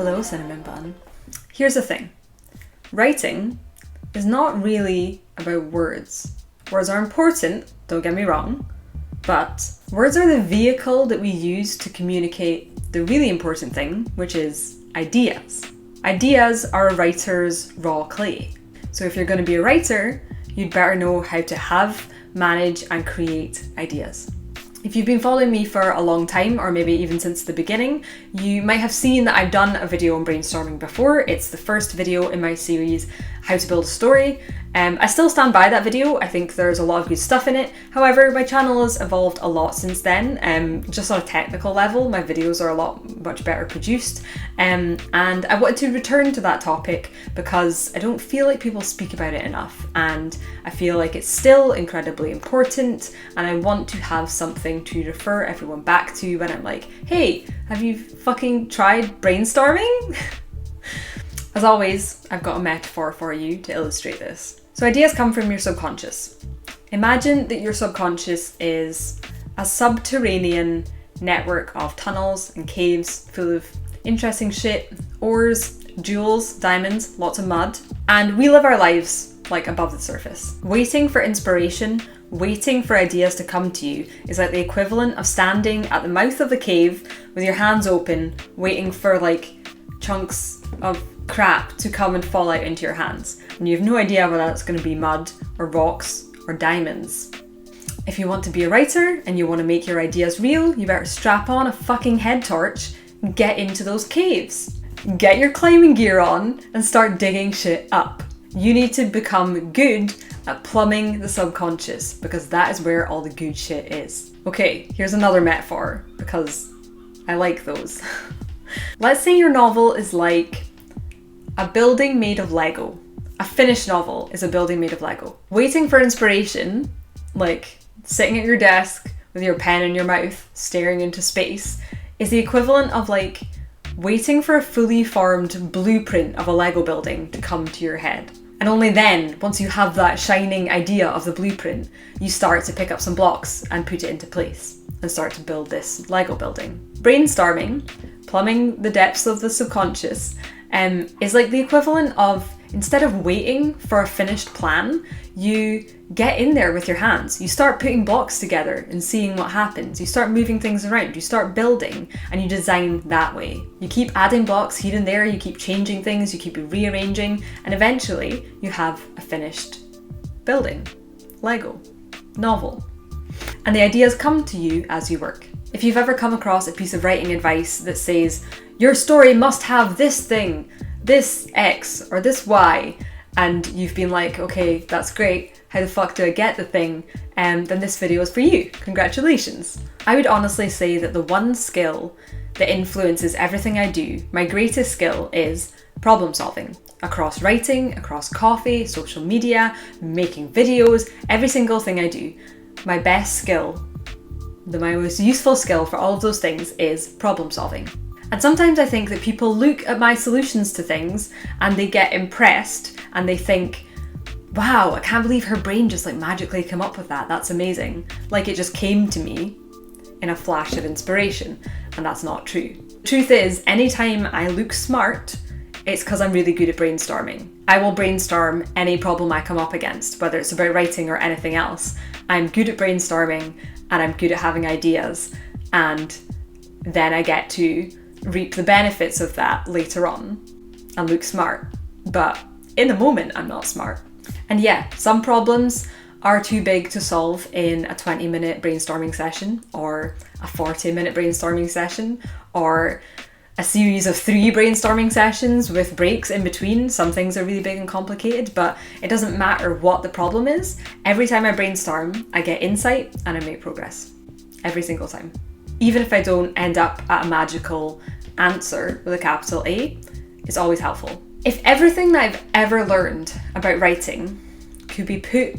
Hello, cinnamon bun. Here's the thing. Writing is not really about words. Words are important, don't get me wrong, but words are the vehicle that we use to communicate the really important thing, which is ideas. Ideas are a writer's raw clay. So if you're going to be a writer, you'd better know how to have, manage, and create ideas. If you've been following me for a long time, or maybe even since the beginning, you might have seen that I've done a video on brainstorming before. It's the first video in my series, How to Build a Story. I still stand by that video. I think there's a lot of good stuff in it. However, my channel has evolved a lot since then. Just on a technical level, my videos are much better produced. And I wanted to return to that topic because I don't feel like people speak about it enough. And I feel like it's still incredibly important. And I want to have something to refer everyone back to when I'm like, hey, have you fucking tried brainstorming? As always, I've got a metaphor for you to illustrate this. So ideas come from your subconscious. Imagine that your subconscious is a subterranean network of tunnels and caves full of interesting shit, ores, jewels, diamonds, lots of mud. And we live our lives like above the surface. Waiting for inspiration, waiting for ideas to come to you is like the equivalent of standing at the mouth of the cave with your hands open, waiting for like chunks of crap to come and fall out into your hands. And you have no idea whether that's going to be mud or rocks or diamonds. If you want to be a writer and you want to make your ideas real, you better strap on a fucking head torch and get into those caves. Get your climbing gear on and start digging shit up. You need to become good at plumbing the subconscious because that is where all the good shit is. Okay, here's another metaphor because I like those. Let's say your novel is like a building made of Lego. A finished novel is a building made of Lego. Waiting for inspiration, like sitting at your desk with your pen in your mouth, staring into space, is the equivalent of like waiting for a fully formed blueprint of a Lego building to come to your head. And only then, once you have that shining idea of the blueprint, you start to pick up some blocks and put it into place and start to build this Lego building. Brainstorming, plumbing the depths of the subconscious, is like the equivalent of, instead of waiting for a finished plan, you get in there with your hands. You start putting blocks together and seeing what happens. You start moving things around. You start building and you design that way. You keep adding blocks here and there. You keep changing things. You keep rearranging. And eventually you have a finished building, Lego, novel. And the ideas come to you as you work. If you've ever come across a piece of writing advice that says, your story must have this thing, this X or this Y, and you've been like, okay, that's great, how the fuck do I get the thing? Then this video is for you. Congratulations. I would honestly say that the one skill that influences everything I do, my greatest skill, is problem solving. Across writing, across coffee, social media, making videos, every single thing I do. My best skill, my most useful skill for all of those things is problem solving. And sometimes I think that people look at my solutions to things and they get impressed and they think, wow, I can't believe her brain just like magically came up with that. That's amazing. Like it just came to me in a flash of inspiration. And that's not true. Truth is, anytime I look smart, it's because I'm really good at brainstorming. I will brainstorm any problem I come up against, whether it's about writing or anything else. I'm good at brainstorming and I'm good at having ideas. And then I get to reap the benefits of that later on and look smart. But in the moment, I'm not smart. And yeah, some problems are too big to solve in a 20-minute brainstorming session or a 40-minute brainstorming session or a series of 3 brainstorming sessions with breaks in between. Some things are really big and complicated, but it doesn't matter what the problem is. Every time I brainstorm, I get insight and I make progress. Every single time. Even if I don't end up at a magical answer with a capital A, it's always helpful. If everything that I've ever learned about writing could be put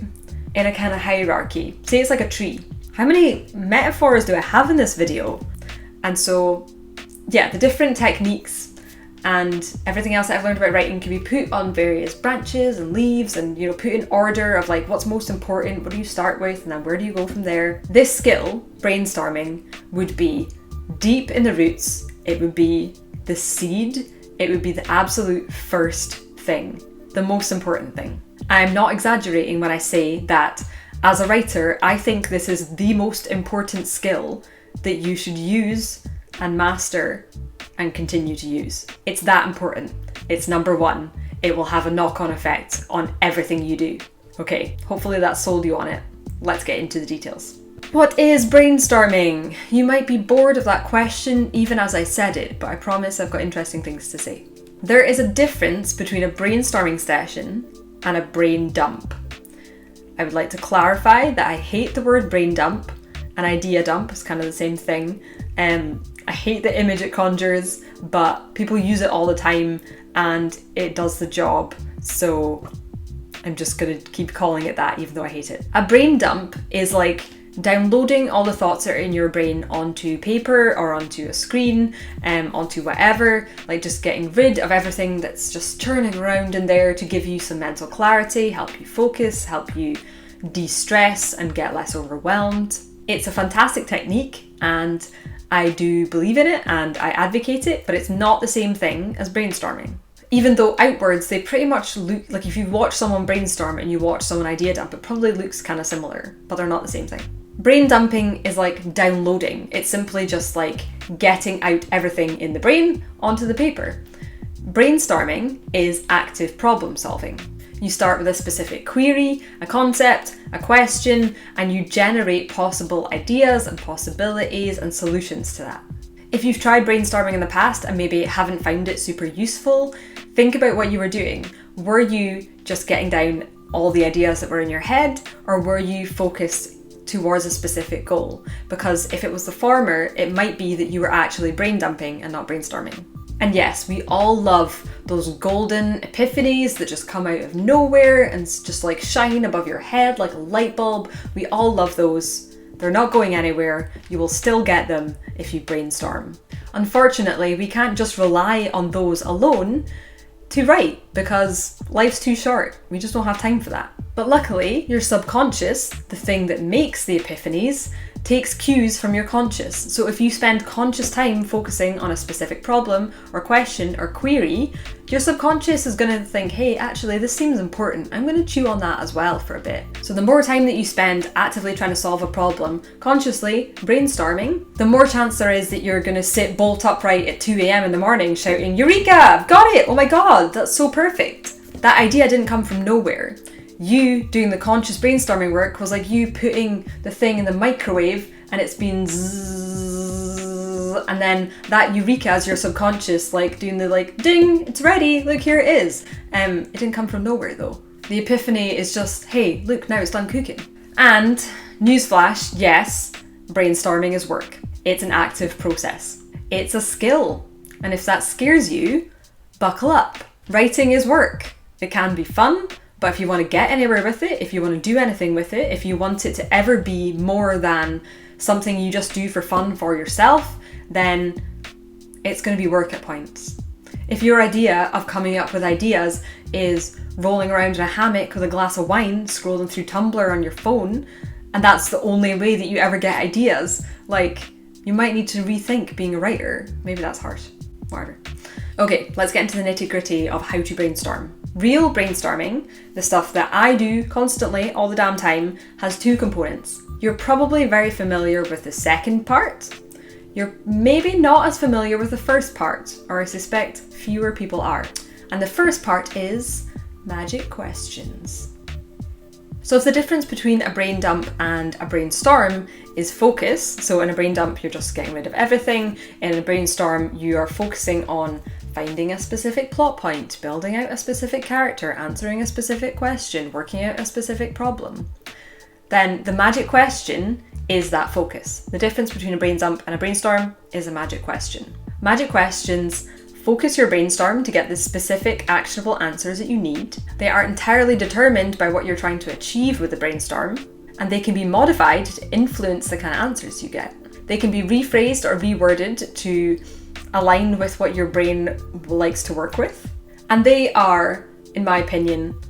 in a kind of hierarchy, say it's like a tree, how many metaphors do I have in this video? And so, yeah, the different techniques and everything else that I've learned about writing can be put on various branches and leaves and, you know, put in order of like what's most important, what do you start with, and then where do you go from there. This skill, brainstorming, would be deep in the roots. It would be the seed it would be the absolute first thing, the most important thing. I'm not exaggerating when I say that as a writer, I think this is the most important skill that you should use and master and continue to use. It's that important. It's number one. It will have a knock-on effect on everything you do. Okay, hopefully that sold you on it. Let's get into the details. What is brainstorming? You might be bored of that question even as I said it, but I promise I've got interesting things to say. There is a difference between a brainstorming session and a brain dump. I would like to clarify that I hate the word brain dump. An idea dump is kind of the same thing. I hate the image it conjures, but people use it all the time and it does the job. So I'm just gonna keep calling it that even though I hate it. A brain dump is like downloading all the thoughts that are in your brain onto paper or onto a screen, onto whatever, like just getting rid of everything that's just churning around in there to give you some mental clarity, help you focus, help you de-stress and get less overwhelmed. It's a fantastic technique and I do believe in it and I advocate it, but it's not the same thing as brainstorming. Even though outwards they pretty much look like, if you watch someone brainstorm and you watch someone idea dump, it probably looks kind of similar, but they're not the same thing. Brain dumping is like downloading. It's simply just like getting out everything in the brain onto the paper. Brainstorming is active problem solving. You start with a specific query, a concept, a question, and you generate possible ideas and possibilities and solutions to that. If you've tried brainstorming in the past and maybe haven't found it super useful, think about what you were doing. Were you just getting down all the ideas that were in your head, or were you focused towards a specific goal? Because if it was the former, it might be that you were actually brain dumping and not brainstorming. And yes, we all love those golden epiphanies that just come out of nowhere and just like shine above your head like a light bulb. We all love those. They're not going anywhere. You will still get them if you brainstorm. Unfortunately, we can't just rely on those alone to write because life's too short. We just don't have time for that. But luckily, your subconscious, the thing that makes the epiphanies, takes cues from your conscious. So if you spend conscious time focusing on a specific problem or question or query, your subconscious is going to think, hey, actually, this seems important. I'm going to chew on that as well for a bit. So the more time that you spend actively trying to solve a problem, consciously brainstorming, the more chance there is that you're going to sit bolt upright at 2 a.m. in the morning shouting, Eureka, I've got it. Oh my God, that's so perfect. That idea didn't come from nowhere. You doing the conscious brainstorming work was like you putting the thing in the microwave and it's been zzz, and then that eureka is your subconscious like doing the like ding, it's ready, look, here it is. It didn't come from nowhere though. The epiphany is just, hey, look, now it's done cooking. And newsflash, yes, brainstorming is work. It's an active process. It's a skill. And if that scares you, buckle up. Writing is work. It can be fun. But if you want to get anywhere with it, if you want to do anything with it, if you want it to ever be more than something you just do for fun for yourself, then it's going to be work at points. If your idea of coming up with ideas is rolling around in a hammock with a glass of wine, scrolling through Tumblr on your phone, and that's the only way that you ever get ideas, like, you might need to rethink being a writer. Maybe that's harsh. Whatever. Okay, let's get into the nitty-gritty of how to brainstorm. Real brainstorming, the stuff that I do constantly all the damn time, has two components. You're probably very familiar with the second part. You're maybe not as familiar with the first part, or I suspect fewer people are. And the first part is magic questions. So if the difference between a brain dump and a brainstorm is focus, so in a brain dump you're just getting rid of everything, in a brainstorm you are focusing on finding a specific plot point, building out a specific character, answering a specific question, working out a specific problem, then the magic question is that focus. The difference between a brain dump and a brainstorm is a magic question. Magic questions focus your brainstorm to get the specific actionable answers that you need. They are entirely determined by what you're trying to achieve with the brainstorm, and they can be modified to influence the kind of answers you get. They can be rephrased or reworded to align with what your brain likes to work with. And they are, in my opinion,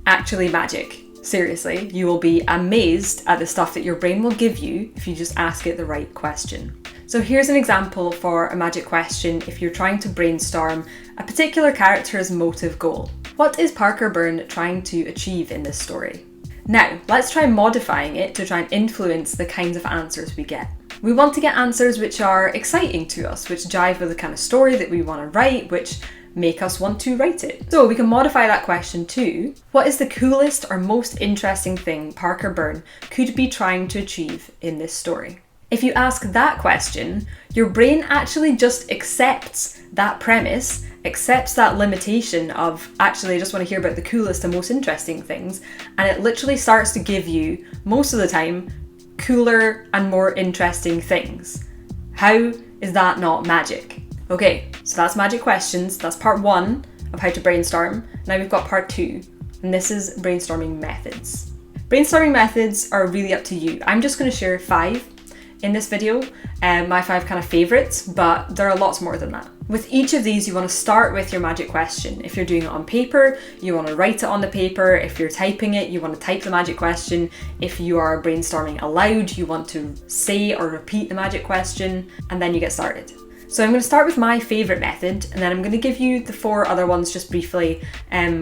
actually magic. Seriously, you will be amazed at the stuff that your brain will give you if you just ask it the right question. So here's an example for a magic question if you're trying to brainstorm a particular character's motive goal. What is Parker Byrne trying to achieve in this story? Now, let's try modifying it to try and influence the kinds of answers we get. We want to get answers which are exciting to us, which jive with the kind of story that we want to write, which make us want to write it. So we can modify that question to, what is the coolest or most interesting thing Parker Byrne could be trying to achieve in this story? If you ask that question, your brain actually just accepts that premise, accepts that limitation of, actually I just want to hear about the coolest and most interesting things, and it literally starts to give you, most of the time, cooler and more interesting things. How is that not magic? Okay, so that's magic questions. That's part 1 of how to brainstorm. Now we've got part 2, and this is brainstorming methods. Brainstorming methods are really up to you. I'm just going to share 5 in this video, my 5 kind of favorites, but there are lots more than that. With each of these, you want to start with your magic question. If you're doing it on paper, you want to write it on the paper. If you're typing it, you want to type the magic question. If you are brainstorming aloud, you want to say or repeat the magic question, and then you get started. So I'm going to start with my favourite method, and then I'm going to give you the 4 other ones just briefly,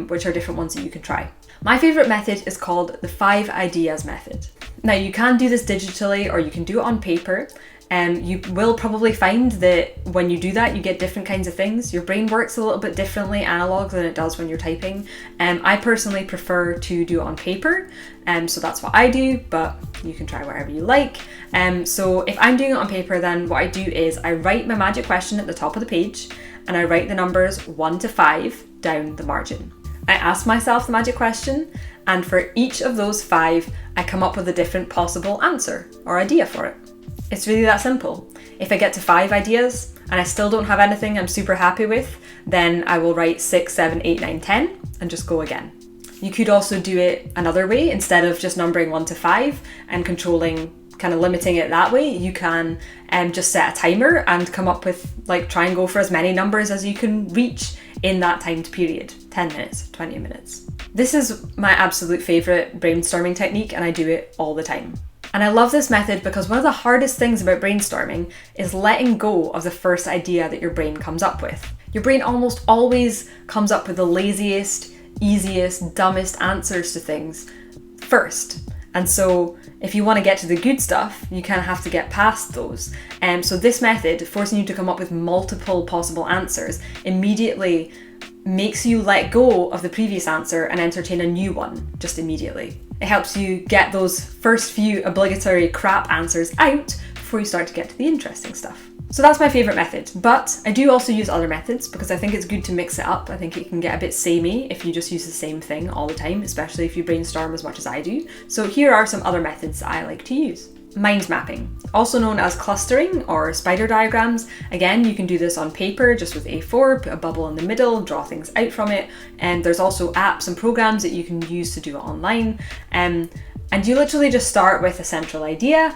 which are different ones that you can try. My favourite method is called the 5 ideas method. Now you can do this digitally or you can do it on paper. You will probably find that when you do that, you get different kinds of things. Your brain works a little bit differently analog than it does when you're typing. I personally prefer to do it on paper, so that's what I do, but you can try whatever you like. So if I'm doing it on paper, then what I do is I write my magic question at the top of the page, and I write the numbers 1 to 5 down the margin. I ask myself the magic question, and for each of those 5, I come up with a different possible answer or idea for it. It's really that simple. If I get to 5 ideas and I still don't have anything I'm super happy with, then I will write 6, 7, 8, 9, 10 and just go again. You could also do it another way. Instead of just numbering 1 to 5 and kind of limiting it that way, you can just set a timer and come up with, try and go for as many numbers as you can reach in that timed period, 10 minutes, 20 minutes. This is my absolute favourite brainstorming technique, and I do it all the time. And I love this method because one of the hardest things about brainstorming is letting go of the first idea that your brain comes up with. Your brain almost always comes up with the laziest, easiest, dumbest answers to things first. And so if you want to get to the good stuff, you kind of have to get past those. So this method, forcing you to come up with multiple possible answers, immediately makes you let go of the previous answer and entertain a new one just immediately. It helps you get those first few obligatory crap answers out before you start to get to the interesting stuff. So that's my favourite method, but I do also use other methods because I think it's good to mix it up. I think it can get a bit samey if you just use the same thing all the time, especially if you brainstorm as much as I do. So here are some other methods I like to use. Mind mapping, also known as clustering or spider diagrams. Again, you can do this on paper just with A4, put a bubble in the middle, draw things out from it. And there's also apps and programs that you can use to do it online. And you literally just start with a central idea,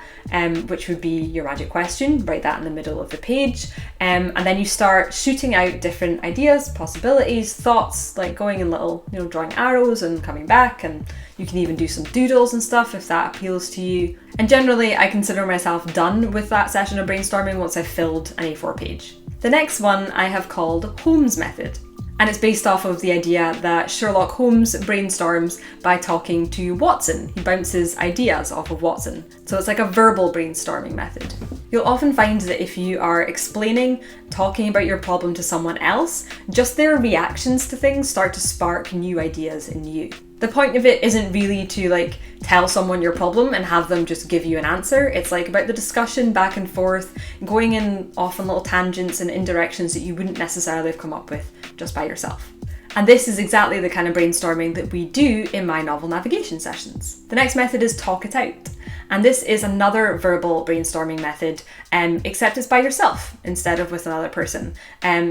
which would be your magic question, write that in the middle of the page. And then you start shooting out different ideas, possibilities, thoughts, like going in little, drawing arrows and coming back. And you can even do some doodles and stuff if that appeals to you. And generally, I consider myself done with that session of brainstorming once I've filled an A4 page. The next one I have called Holmes method. And it's based off of the idea that Sherlock Holmes brainstorms by talking to Watson. He bounces ideas off of Watson. So it's like a verbal brainstorming method. You'll often find that if you are explaining, talking about your problem to someone else, just their reactions to things start to spark new ideas in you. The point of it isn't really to tell someone your problem and have them just give you an answer. It's about the discussion back and forth, going in often little tangents and in directions that you wouldn't necessarily have come up with just by yourself. And this is exactly the kind of brainstorming that we do in my novel navigation sessions. The next method is talk it out. And this is another verbal brainstorming method, except it's by yourself instead of with another person.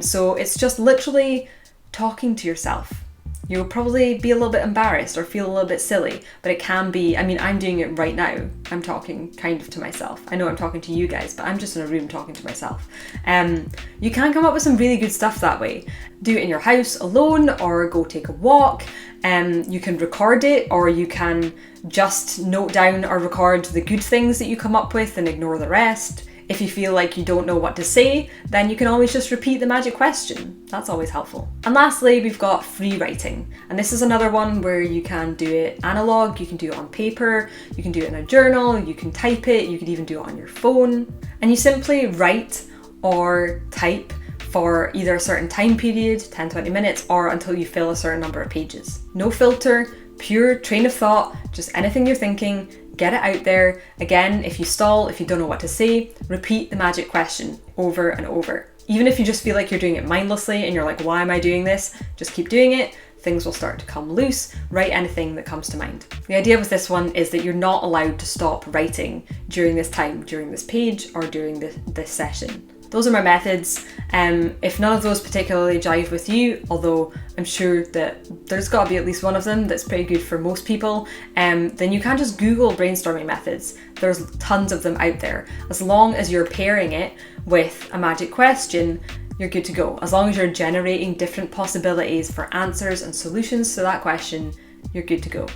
So it's just literally talking to yourself. You'll probably be a little bit embarrassed or feel a little bit silly, but it can be, I'm doing it right now. I'm talking kind of to myself. I know I'm talking to you guys, but I'm just in a room talking to myself. You can come up with some really good stuff that way. Do it in your house alone or go take a walk. You can record it, or you can just note down or record the good things that you come up with and ignore the rest. If you feel like you don't know what to say, then you can always just repeat the magic question. That's always helpful. And lastly, we've got free writing. And this is another one where you can do it analog, you can do it on paper, you can do it in a journal, you can type it, you could even do it on your phone. And you simply write or type for either a certain time period, 10-20 minutes, or until you fill a certain number of pages. No filter, pure train of thought, just anything you're thinking, get it out there. Again, if you stall, if you don't know what to say, repeat the magic question over and over. Even if you just feel like you're doing it mindlessly and you're like, why am I doing this? Just keep doing it. Things will start to come loose. Write anything that comes to mind. The idea with this one is that you're not allowed to stop writing during this time, during this page, or during this session. Those are my methods. If none of those particularly jive with you, although I'm sure that there's got to be at least one of them that's pretty good for most people, then you can just Google brainstorming methods. There's tons of them out there. As long as you're pairing it with a magic question, you're good to go. As long as you're generating different possibilities for answers and solutions to that question, you're good to go.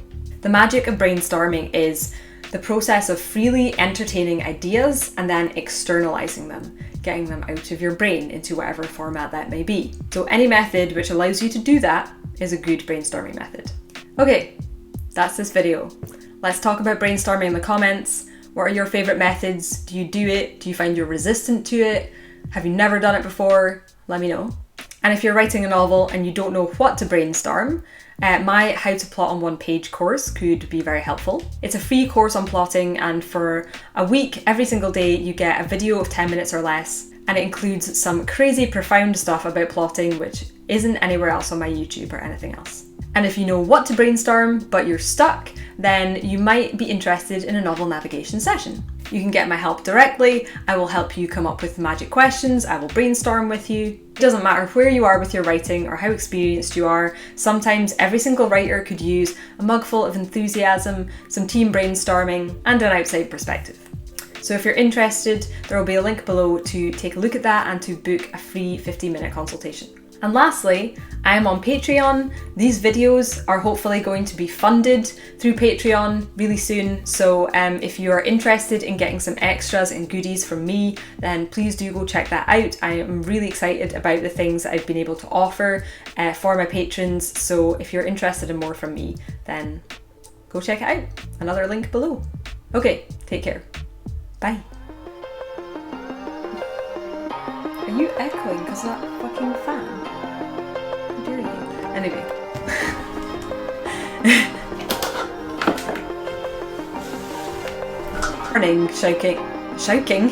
The magic of brainstorming is the process of freely entertaining ideas and then externalizing them, getting them out of your brain into whatever format that may be. So any method which allows you to do that is a good brainstorming method. Okay, that's this video. Let's talk about brainstorming in the comments. What are your favorite methods? Do you do it? Do you find you're resistant to it? Have you never done it before? Let me know. And if you're writing a novel and you don't know what to brainstorm, my How to Plot on One Page course could be very helpful. It's a free course on plotting, and for a week, every single day, you get a video of 10 minutes or less, and it includes some crazy profound stuff about plotting which isn't anywhere else on my YouTube or anything else. And if you know what to brainstorm but you're stuck, then you might be interested in a novel navigation session. You can get my help directly. I will help you come up with magic questions. I will brainstorm with you. It doesn't matter where you are with your writing or how experienced you are. Sometimes every single writer could use a mugful of enthusiasm, some team brainstorming, and an outside perspective. So if you're interested, there will be a link below to take a look at that and to book a free 15-minute consultation. And lastly, I am on Patreon. These videos are hopefully going to be funded through Patreon really soon. So if you are interested in getting some extras and goodies from me, then please do go check that out. I am really excited about the things that I've been able to offer for my patrons. So if you're interested in more from me, then go check it out. Another link below. Okay, take care. Bye. Are you echoing because of that fucking fan? How dare you? Anyway. Morning, shouting.